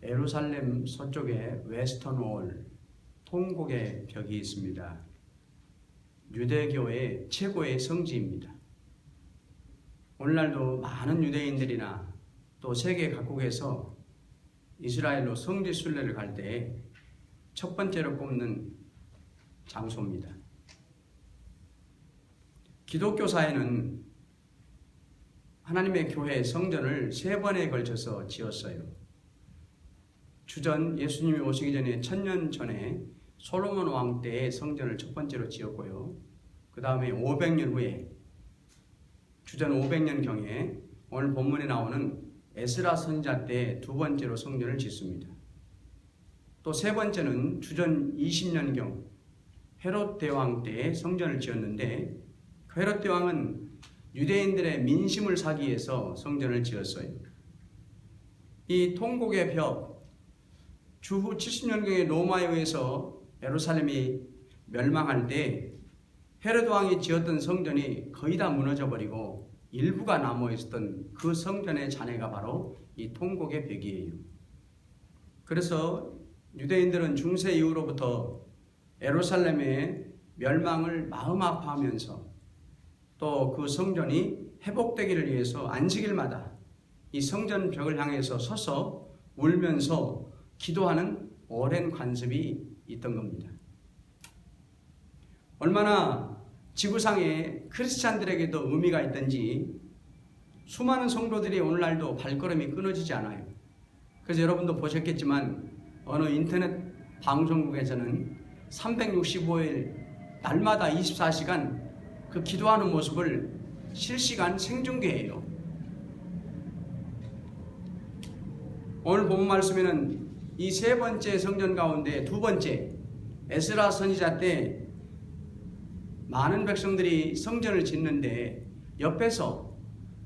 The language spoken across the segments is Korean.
예루살렘 서쪽에 웨스턴홀 통곡의 벽이 있습니다. 유대교의 최고의 성지입니다. 오늘날도 많은 유대인들이나 또 세계 각국에서 이스라엘로 성지 순례를 갈 때 첫 번째로 꼽는 장소입니다. 기독교사에는 하나님의 교회 성전을 3번에 걸쳐서 지었어요. 주전 예수님이 오시기 전에 1000년 전에 솔로몬 왕 때의 성전을 첫 번째로 지었고요. 그 다음에 500년 후에 주전 500년경에 오늘 본문에 나오는 에스라 선지자 때 2번째로 성전을 짓습니다. 또 3번째는 주전 20년경 헤롯 대왕 때에 성전을 지었는데 헤롯 대왕은 유대인들의 민심을 사기 위해서 성전을 지었어요. 이 통곡의 벽, 주후 70년경에 로마에 의해서 예루살렘이 멸망할 때 헤롯 왕이 지었던 성전이 거의 다 무너져 버리고 일부가 남아 있었던 그 성전의 잔해가 바로 이 통곡의 벽이에요. 그래서 유대인들은 중세 이후로부터 예루살렘의 멸망을 마음 아파하면서 또 그 성전이 회복되기를 위해서 안식일마다 이 성전 벽을 향해서 서서 울면서 기도하는 오랜 관습이 있던 겁니다. 얼마나 지구상에 크리스찬들에게도 의미가 있던지 수많은 성도들이 오늘날도 발걸음이 끊어지지 않아요. 그래서 여러분도 보셨겠지만 어느 인터넷 방송국에서는 365일 날마다 24시간 그 기도하는 모습을 실시간 생중계해요. 오늘 본 말씀에는 이 3번째 성전 가운데 2번째 에스라 선지자 때 많은 백성들이 성전을 짓는데 옆에서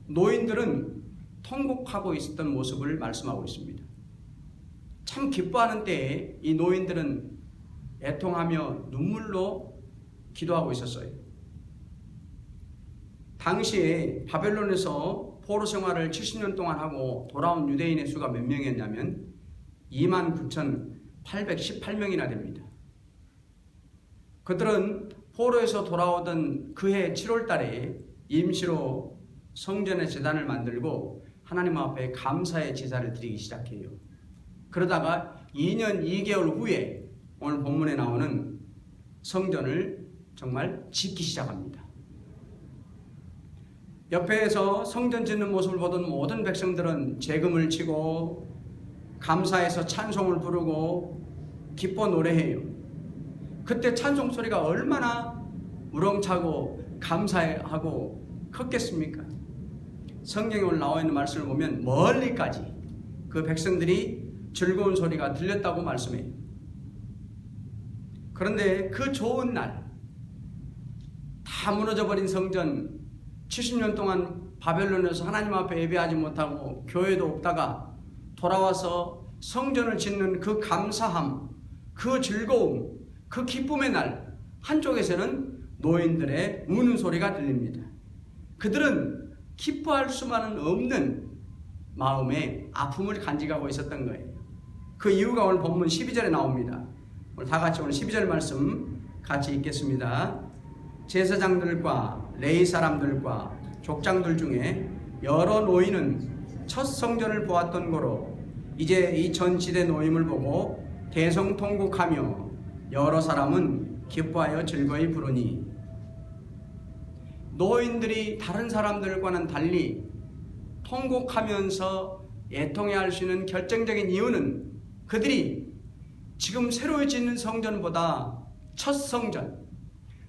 노인들은 통곡하고 있었던 모습을 말씀하고 있습니다. 참 기뻐하는 때에 이 노인들은 애통하며 눈물로 기도하고 있었어요. 당시에 바벨론에서 포로 생활을 70년 동안 하고 돌아온 유대인의 수가 몇 명이었냐면 29,818명이나 됩니다. 그들은 포로에서 돌아오던 그해 7월 달에 임시로 성전의 제단을 만들고 하나님 앞에 감사의 제사를 드리기 시작해요. 그러다가 2년 2개월 후에 오늘 본문에 나오는 성전을 정말 짓기 시작합니다. 옆에서 성전 짓는 모습을 보던 모든 백성들은 재금을 치고 감사해서 찬송을 부르고 기뻐 노래해요. 그때 찬송 소리가 얼마나 우렁차고 감사하고 컸겠습니까? 성경에 오늘 나와 있는 말씀을 보면 멀리까지 그 백성들이 즐거운 소리가 들렸다고 말씀해요. 그런데 그 좋은 날, 다 무너져버린 성전, 70년 동안 바벨론에서 하나님 앞에 예배하지 못하고 교회도 없다가 돌아와서 성전을 짓는 그 감사함, 그 즐거움, 그 기쁨의 날, 한쪽에서는 노인들의 우는 소리가 들립니다. 그들은 기뻐할 수만은 없는 마음에 아픔을 간직하고 있었던 거예요. 그 이유가 오늘 본문 12절에 나옵니다. 오늘 다 같이 오늘 12절 말씀 같이 읽겠습니다. 제사장들과 레위 사람들과 족장들 중에 여러 노인은 첫 성전을 보았던 거로 이제 이 전지대 노임을 보고 대성통곡하며 여러 사람은 기뻐하여 즐거이 부르니, 노인들이 다른 사람들과는 달리 통곡하면서 애통해할 수 있는 결정적인 이유는 그들이 지금 새로 짓는 성전보다 첫 성전,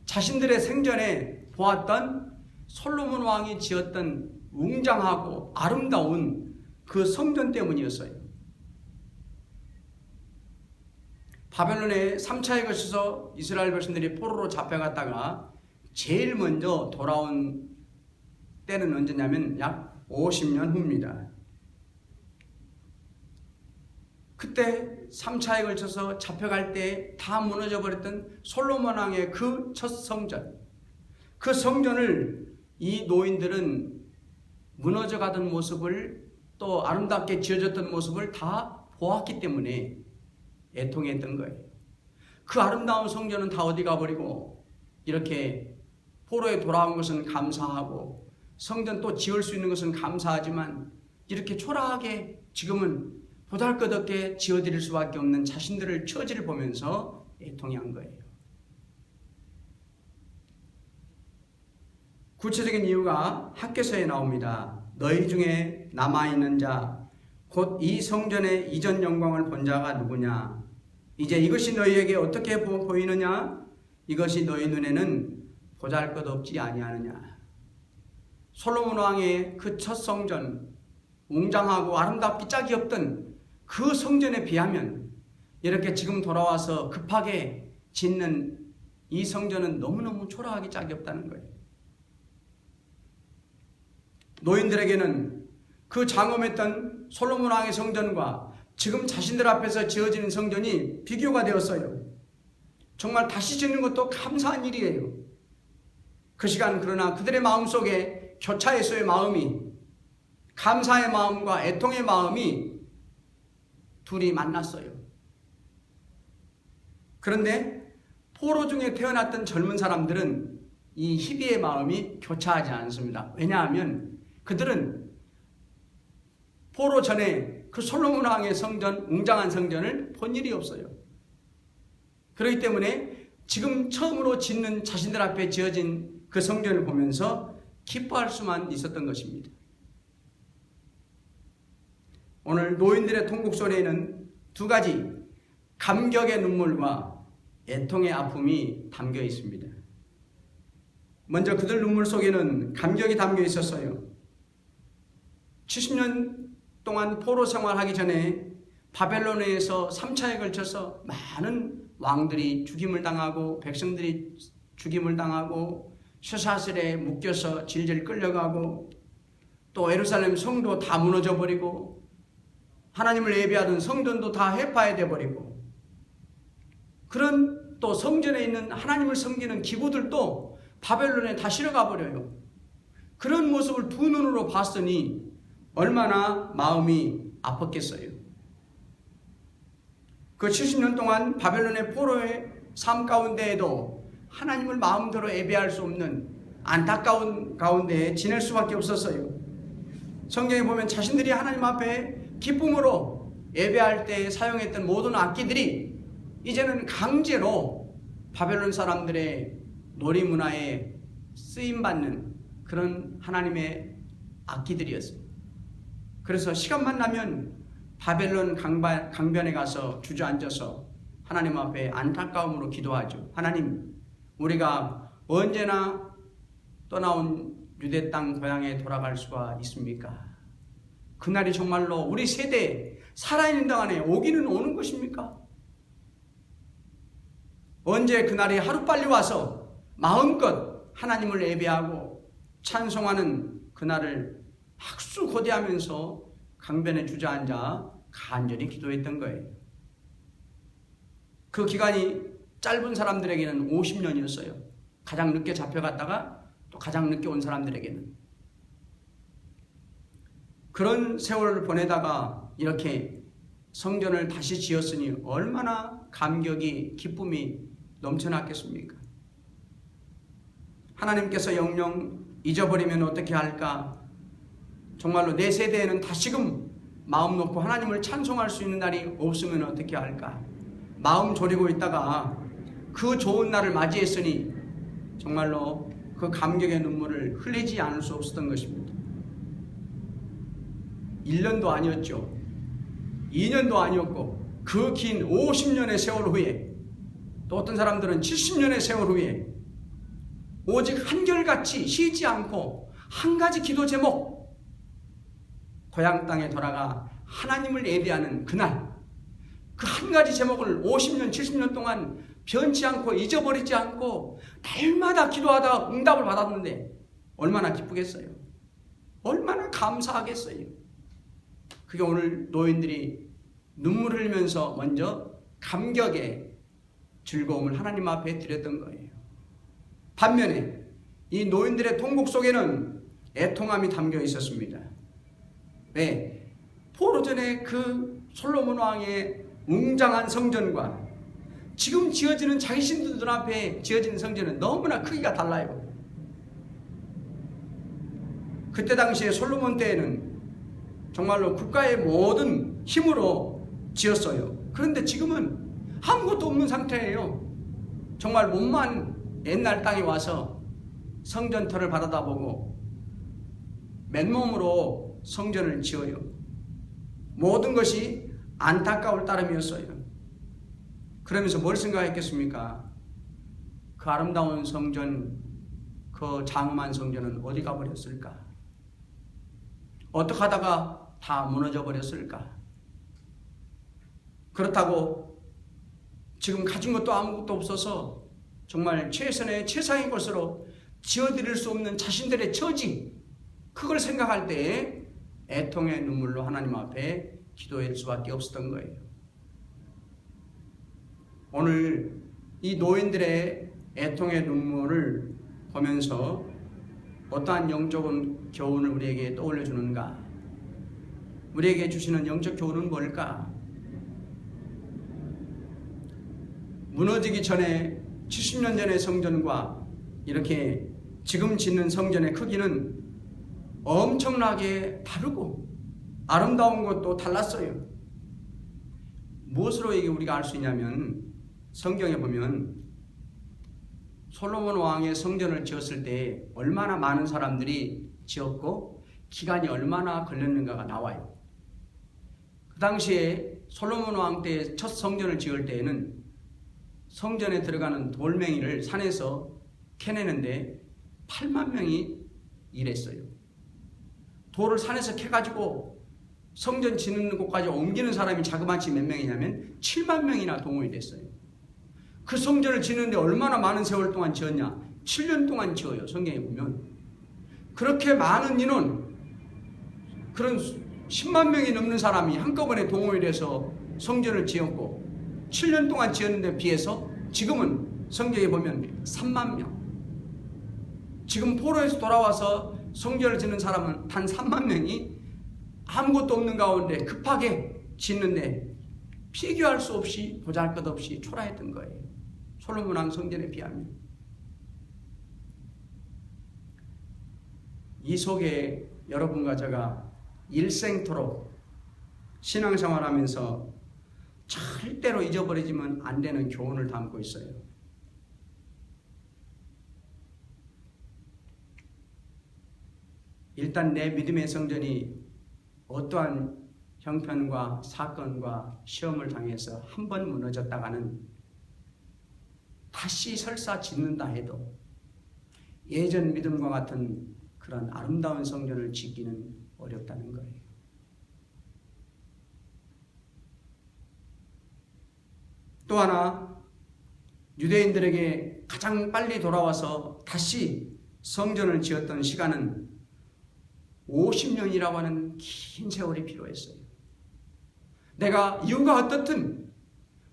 자신들의 생전에 보았던 솔로몬 왕이 지었던 웅장하고 아름다운 그 성전 때문이었어요. 바벨론에 3차에 걸쳐서 이스라엘 백성들이 포로로 잡혀갔다가 제일 먼저 돌아온 때는 언제냐면 약 50년 후입니다. 그때 3차에 걸쳐서 잡혀갈 때 다 무너져 버렸던 솔로몬 왕의 그 첫 성전, 그 성전을 이 노인들은 무너져 가던 모습을 또 아름답게 지어졌던 모습을 다 보았기 때문에 애통했던 거예요. 그 아름다운 성전은 다 어디 가버리고 이렇게 포로에 돌아온 것은 감사하고 성전 또 지을 수 있는 것은 감사하지만 이렇게 초라하게 지금은 보잘것없게 지어드릴 수밖에 없는 자신들의 처지를 보면서 애통한 거예요. 구체적인 이유가 학개서에 나옵니다. 너희 중에 남아있는 자 곧 이 성전의 이전 영광을 본 자가 누구냐? 이제 이것이 너희에게 어떻게 보이느냐? 이것이 너희 눈에는 보잘것없지 아니하느냐? 솔로몬 왕의 그 첫 성전, 웅장하고 아름답기 짝이 없던 그 성전에 비하면 이렇게 지금 돌아와서 급하게 짓는 이 성전은 너무너무 초라하기 짝이 없다는 거예요. 노인들에게는 그 장엄했던 솔로몬 왕의 성전과 지금 자신들 앞에서 지어지는 성전이 비교가 되었어요. 정말 다시 짓는 것도 감사한 일이에요. 그 시간 그러나 그들의 마음속에 교차에서의 마음이, 감사의 마음과 애통의 마음이 둘이 만났어요. 그런데 포로 중에 태어났던 젊은 사람들은 이 희비의 마음이 교차하지 않습니다. 왜냐하면 그들은 포로 전에 그 솔로몬 왕의 성전, 웅장한 성전을 본 일이 없어요. 그렇기 때문에 지금 처음으로 짓는 자신들 앞에 지어진 그 성전을 보면서 기뻐할 수만 있었던 것입니다. 오늘 노인들의 통곡 소리에는 두 가지 감격의 눈물과 애통의 아픔이 담겨 있습니다. 먼저 그들 눈물 속에는 감격이 담겨 있었어요. 70년 동안 포로 생활하기 전에 바벨론에서 3차에 걸쳐서 많은 왕들이 죽임을 당하고 백성들이 죽임을 당하고 쇠사슬에 묶여서 질질 끌려가고 또 예루살렘 성도 다 무너져 버리고 하나님을 예배하던 성전도 다 해파해 버리고 그런 또 성전에 있는 하나님을 섬기는 기구들도 바벨론에 다 실어가 버려요. 그런 모습을 두 눈으로 봤으니 얼마나 마음이 아팠겠어요. 그 70년 동안 바벨론의 포로의 삶 가운데에도 하나님을 마음대로 예배할 수 없는 안타까운 가운데 지낼 수밖에 없었어요. 성경에 보면 자신들이 하나님 앞에 기쁨으로 예배할 때 사용했던 모든 악기들이 이제는 강제로 바벨론 사람들의 놀이문화에 쓰임받는 그런 하나님의 악기들이었어요. 그래서 시간만 나면 바벨론 강변에 가서 주저앉아서 하나님 앞에 안타까움으로 기도하죠. 하나님, 우리가 언제나 떠나온 유대 땅 고향에 돌아갈 수가 있습니까? 그날이 정말로 우리 세대에 살아있는 동안에 오기는 오는 것입니까? 언제 그날이 하루빨리 와서 마음껏 하나님을 예배하고 찬송하는 그날을 학수고대하면서 강변에 주저앉아 간절히 기도했던 거예요. 그 기간이 짧은 사람들에게는 50년이었어요. 가장 늦게 잡혀갔다가 또 가장 늦게 온 사람들에게는. 그런 세월을 보내다가 이렇게 성전을 다시 지었으니 얼마나 감격이, 기쁨이 넘쳐났겠습니까? 하나님께서 영영 잊어버리면 어떻게 할까? 정말로 내 세대에는 다시금 마음 놓고 하나님을 찬송할 수 있는 날이 없으면 어떻게 할까? 마음 졸이고 있다가 그 좋은 날을 맞이했으니 정말로 그 감격의 눈물을 흘리지 않을 수 없었던 것입니다. 1년도 아니었죠. 2년도 아니었고 그 긴 50년의 세월 후에 또 어떤 사람들은 70년의 세월 후에 오직 한결같이 쉬지 않고 한 가지 기도 제목, 고향 땅에 돌아가 하나님을 예배하는 그날, 그 한 가지 제목을 50년, 70년 동안 변치 않고 잊어버리지 않고 날마다 기도하다가 응답을 받았는데 얼마나 기쁘겠어요? 얼마나 감사하겠어요? 그게 오늘 노인들이 눈물을 흘리면서 먼저 감격의 즐거움을 하나님 앞에 드렸던 거예요. 반면에 이 노인들의 통곡 속에는 애통함이 담겨 있었습니다. 왜? 포로 전에 그 솔로몬 왕의 웅장한 성전과 지금 지어지는 자기 신도들 앞에 지어지는 성전은 너무나 크기가 달라요. 그때 당시에 솔로몬 때에는 정말로 국가의 모든 힘으로 지었어요. 그런데 지금은 아무것도 없는 상태예요. 정말 몸만 옛날 땅에 와서 성전터를 바라다보고 맨몸으로 성전을 지어요. 모든 것이 안타까울 따름이었어요. 그러면서 뭘 생각했겠습니까? 그 아름다운 성전, 그 장엄한 성전은 어디 가버렸을까? 어떻게 하다가 다 무너져 버렸을까? 그렇다고 지금 가진 것도 아무것도 없어서 정말 최선의 최상의 것으로 지어드릴 수 없는 자신들의 처지, 그걸 생각할 때에 애통의 눈물로 하나님 앞에 기도할 수밖에 없었던 거예요. 오늘 이 노인들의 애통의 눈물을 보면서 어떠한 영적인 교훈을 우리에게 떠올려 주는가? 우리에게 주시는 영적 교훈은 뭘까? 무너지기 전에 70년 전의 성전과 이렇게 지금 짓는 성전의 크기는 엄청나게 다르고 아름다운 것도 달랐어요. 무엇으로 이게 우리가 알 수 있냐면 성경에 보면 솔로몬 왕의 성전을 지었을 때 얼마나 많은 사람들이 지었고 기간이 얼마나 걸렸는가가 나와요. 그 당시에 솔로몬 왕 때 첫 성전을 지을 때에는 성전에 들어가는 돌멩이를 산에서 캐내는데 8만 명이 일했어요. 돌을 산에서 캐가지고 성전 짓는 곳까지 옮기는 사람이 자그마치 몇 명이냐면 7만 명이나 동원이 됐어요. 그 성전을 짓는데 얼마나 많은 세월 동안 지었냐? 7년 동안 지어요. 성경에 보면. 그렇게 많은 인원, 그런 10만 명이 넘는 사람이 한꺼번에 동원이 돼서 성전을 지었고 7년 동안 지었는데 비해서 지금은 성경에 보면 3만 명. 지금 포로에서 돌아와서 성전을 짓는 사람은 단 3만 명이 아무것도 없는 가운데 급하게 짓는데 비교할 수 없이 보잘것없이 초라했던 거예요. 솔로몬 왕 성전에 비하면. 이 속에 여러분과 제가 일생토록 신앙생활하면서 절대로 잊어버리지면 안 되는 교훈을 담고 있어요. 일단 내 믿음의 성전이 어떠한 형편과 사건과 시험을 당해서 한 번 무너졌다가는 다시 설사 짓는다 해도 예전 믿음과 같은 그런 아름다운 성전을 짓기는 어렵다는 거예요. 또 하나, 유대인들에게 가장 빨리 돌아와서 다시 성전을 지었던 시간은 50년이라고 하는 긴 세월이 필요했어요. 내가 이유가 어떻든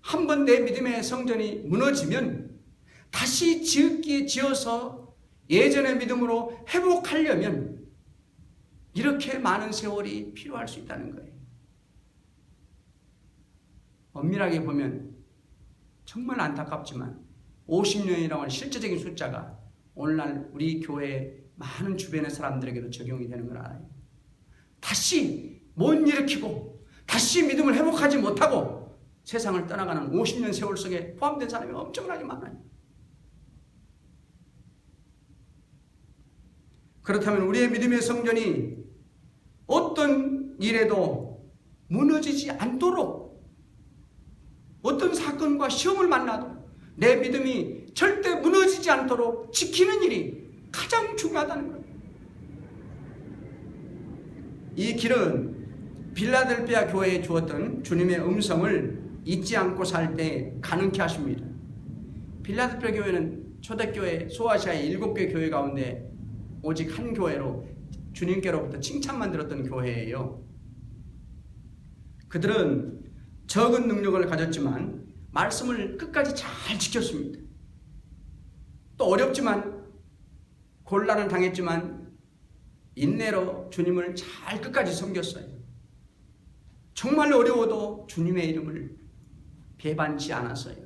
한 번 내 믿음의 성전이 무너지면 다시 지어서 예전의 믿음으로 회복하려면 이렇게 많은 세월이 필요할 수 있다는 거예요. 엄밀하게 보면 정말 안타깝지만 50년이라고 하는 실제적인 숫자가 오늘날 우리 교회 많은 주변의 사람들에게도 적용이 되는 걸 알아요. 다시 못 일으키고 다시 믿음을 회복하지 못하고 세상을 떠나가는 50년 세월 속에 포함된 사람이 엄청나게 많아요. 그렇다면 우리의 믿음의 성전이 어떤 일에도 무너지지 않도록 어떤 사건과 시험을 만나도 내 믿음이 절대 무너지지 않도록 지키는 일이 가장 중요하다는 거예요. 이 길은 빌라델피아 교회에 주었던 주님의 음성을 잊지 않고 살 때 가능케 하십니다. 빌라델피아 교회는 초대교회 소아시아의 7개 교회 가운데 오직 한 교회로 주님께로부터 칭찬만 들었던 교회예요. 그들은 적은 능력을 가졌지만 말씀을 끝까지 잘 지켰습니다. 또 어렵지만 곤란을 당했지만 인내로 주님을 잘 끝까지 섬겼어요. 정말 어려워도 주님의 이름을 배반치 않았어요.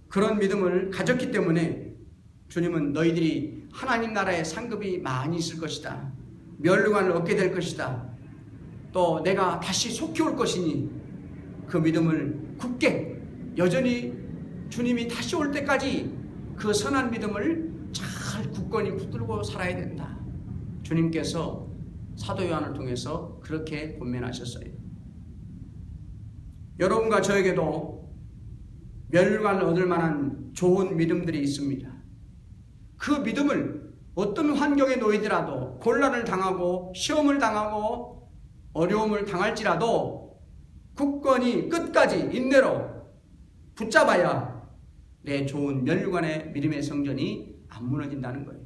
그런 믿음을 가졌기 때문에 주님은 너희들이 하나님 나라에 상급이 많이 있을 것이다. 멸류관을 얻게 될 것이다. 또 내가 다시 속히 올 것이니 그 믿음을 굳게 여전히 주님이 다시 올 때까지 그 선한 믿음을 잘 굳건히 붙들고 살아야 된다. 주님께서 사도 요한을 통해서 그렇게 권면하셨어요. 여러분과 저에게도 멸류관을 얻을 만한 좋은 믿음들이 있습니다. 그 믿음을 어떤 환경에 놓이더라도 곤란을 당하고 시험을 당하고 어려움을 당할지라도 굳건히 끝까지 인내로 붙잡아야 내 좋은 멸류관의 믿음의 성전이 안 무너진다는 거예요.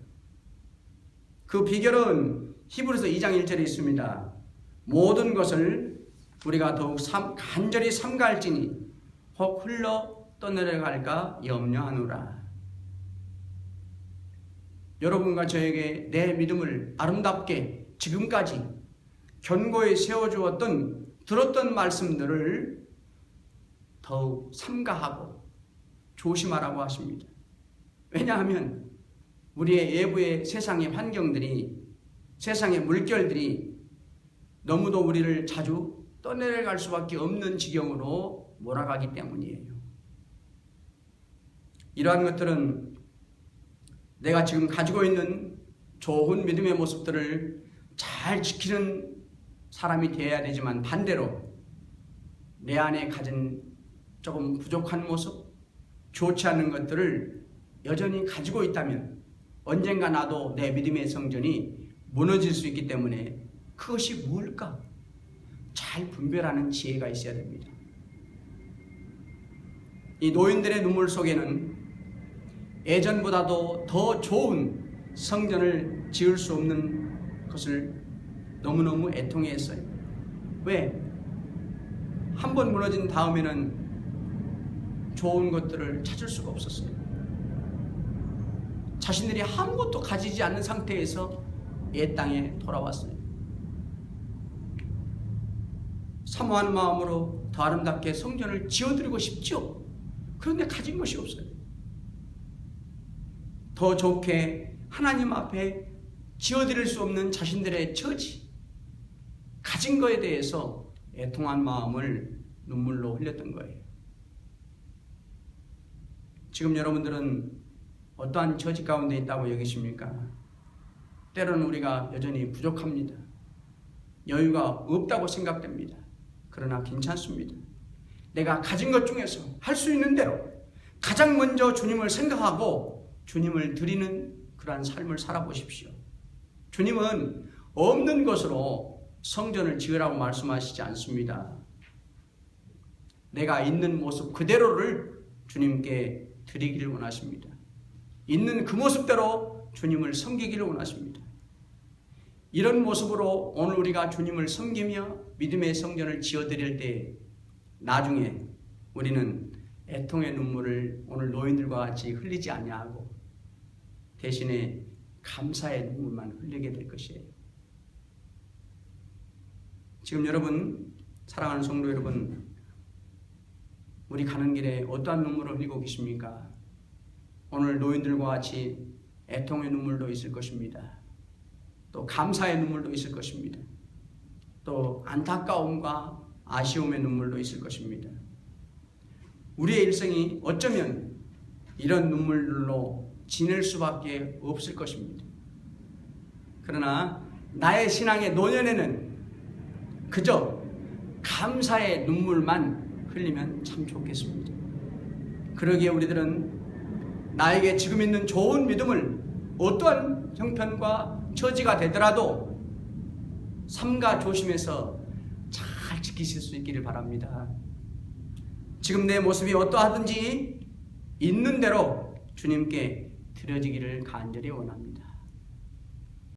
그 비결은 히브리서 2장 1절에 있습니다. 모든 것을 우리가 더욱 간절히 삼가할지니 혹 흘러 떠내려갈까 염려하노라. 여러분과 저에게 내 믿음을 아름답게 지금까지 견고히 세워주었던 들었던 말씀들을 더욱 삼가하고 조심하라고 하십니다. 왜냐하면 우리의 외부의 세상의 환경들이, 세상의 물결들이 너무도 우리를 자주 떠내려갈 수밖에 없는 지경으로 몰아가기 때문이에요. 이러한 것들은 내가 지금 가지고 있는 좋은 믿음의 모습들을 잘 지키는 사람이 되어야 되지만 반대로 내 안에 가진 조금 부족한 모습, 좋지 않은 것들을 여전히 가지고 있다면 언젠가 나도 내 믿음의 성전이 무너질 수 있기 때문에 그것이 뭘까? 잘 분별하는 지혜가 있어야 됩니다. 이 노인들의 눈물 속에는 예전보다도 더 좋은 성전을 지을 수 없는 것을 너무너무 애통해했어요. 왜? 한 번 무너진 다음에는 좋은 것들을 찾을 수가 없었어요. 자신들이 아무것도 가지지 않는 상태에서 옛 땅에 돌아왔어요. 사모하는 마음으로 더 아름답게 성전을 지어드리고 싶죠. 그런데 가진 것이 없어요. 더 좋게 하나님 앞에 지어드릴 수 없는 자신들의 처지, 가진 것에 대해서 애통한 마음을 눈물로 흘렸던 거예요. 지금 여러분들은 어떠한 처지 가운데 있다고 여기십니까? 때로는 우리가 여전히 부족합니다. 여유가 없다고 생각됩니다. 그러나 괜찮습니다. 내가 가진 것 중에서 할 수 있는 대로 가장 먼저 주님을 생각하고 주님을 드리는 그러한 삶을 살아보십시오. 주님은 없는 것으로 성전을 지으라고 말씀하시지 않습니다. 내가 있는 모습 그대로를 주님께 드리기를 원하십니다. 있는 그 모습대로 주님을 섬기기를 원하십니다. 이런 모습으로 오늘 우리가 주님을 섬기며 믿음의 성전을 지어드릴 때 나중에 우리는 애통의 눈물을 오늘 노인들과 같이 흘리지 아니하고 대신에 감사의 눈물만 흘리게 될 것이에요. 지금 여러분, 사랑하는 성도 여러분, 우리 가는 길에 어떠한 눈물을 흘리고 계십니까? 오늘 노인들과 같이 애통의 눈물도 있을 것입니다. 또 감사의 눈물도 있을 것입니다. 또 안타까움과 아쉬움의 눈물도 있을 것입니다. 우리의 일생이 어쩌면 이런 눈물로 지낼 수밖에 없을 것입니다. 그러나 나의 신앙의 노년에는 그저 감사의 눈물만 흘리면 참 좋겠습니다. 그러기에 우리들은 나에게 지금 있는 좋은 믿음을 어떠한 형편과 처지가 되더라도 삼가 조심해서 잘 지키실 수 있기를 바랍니다. 지금 내 모습이 어떠하든지 있는 대로 주님께 드려지기를 간절히 원합니다.